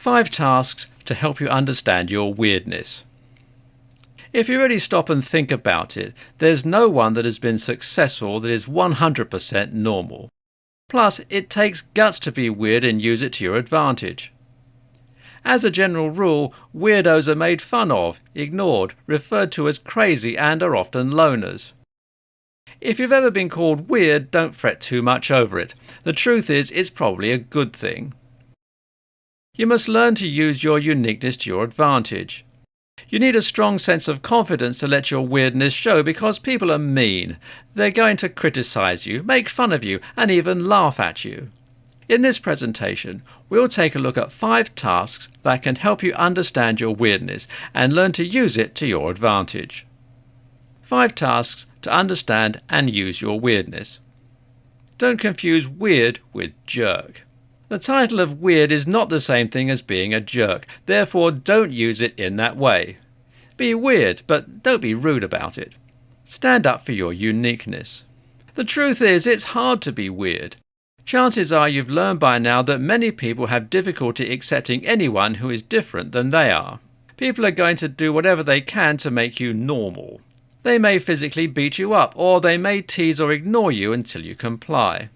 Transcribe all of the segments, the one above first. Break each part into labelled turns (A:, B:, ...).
A: 5 tasks to help you understand your weirdness. If you really stop and think about it, there's no one that has been successful that is 100% normal. Plus, it takes guts to be weird and use it to your advantage. As a general rule, weirdos are made fun of, ignored, referred to as crazy, and are often loners. If you've ever been called weird, don't fret too much over it. The truth is, it's probably a good thing. You must learn to use your uniqueness to your advantage. You need a strong sense of confidence to let your weirdness show, because people are mean. They're going to criticize you, make fun of you, and even laugh at you. In this presentation, we'll take a look at 5 tasks that can help you understand your weirdness and learn to use it to your advantage. 5 tasks to understand and use your weirdness. Don't confuse weird with jerk. The title of weird is not the same thing as being a jerk, therefore don't use it in that way. Be weird, but don't be rude about it. Stand up for your uniqueness. The truth is, it's hard to be weird. Chances are you've learned by now that many people have difficulty accepting anyone who is different than they are. People are going to do whatever they can to make you normal. They may physically beat you up, or they may tease or ignore you until you comply.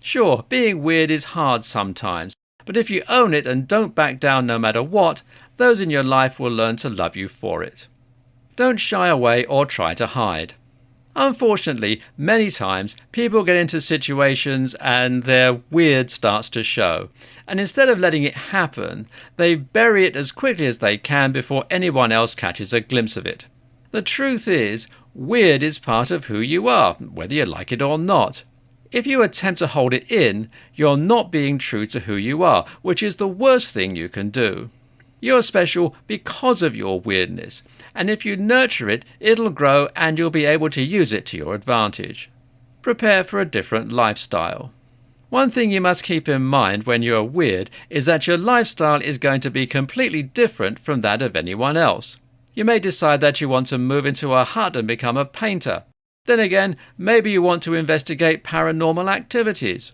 A: Sure, being weird is hard sometimes, but if you own it and don't back down no matter what, those in your life will learn to love you for it. Don't shy away or try to hide. Unfortunately, many times people get into situations and their weird starts to show, and instead of letting it happen, they bury it as quickly as they can before anyone else catches a glimpse of it. The truth is, weird is part of who you are, whether you like it or not. If you attempt to hold it in, you're not being true to who you are, which is the worst thing you can do. You're special because of your weirdness, and if you nurture it, it'll grow and you'll be able to use it to your advantage. Prepare for a different lifestyle. One thing you must keep in mind when you're weird is that your lifestyle is going to be completely different from that of anyone else. You may decide that you want to move into a hut and become a painter. Then again, maybe you want to investigate paranormal activities.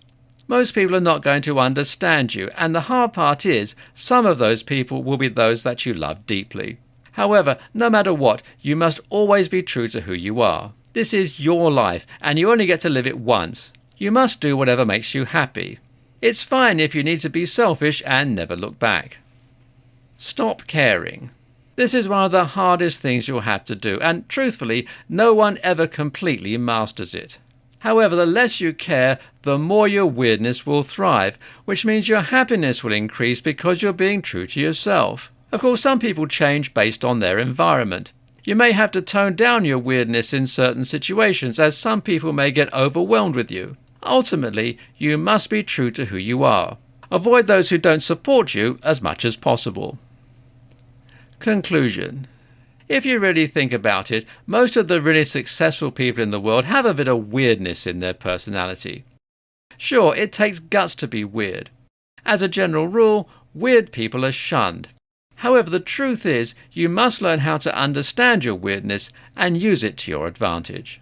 A: Most people are not going to understand you, and the hard part is, some of those people will be those that you love deeply. However, no matter what, you must always be true to who you are. This is your life, and you only get to live it once. You must do whatever makes you happy. It's fine if you need to be selfish and never look back. Stop caring. This is one of the hardest things you'll have to do, and truthfully, no one ever completely masters it. However, the less you care, the more your weirdness will thrive, which means your happiness will increase because you're being true to yourself. Of course, some people change based on their environment. You may have to tone down your weirdness in certain situations, as some people may get overwhelmed with you. Ultimately, you must be true to who you are. Avoid those who don't support you as much as possible. Conclusion. If you really think about it, most of the really successful people in the world have a bit of weirdness in their personality. Sure, it takes guts to be weird. As a general rule, weird people are shunned. However, the truth is, you must learn how to understand your weirdness and use it to your advantage.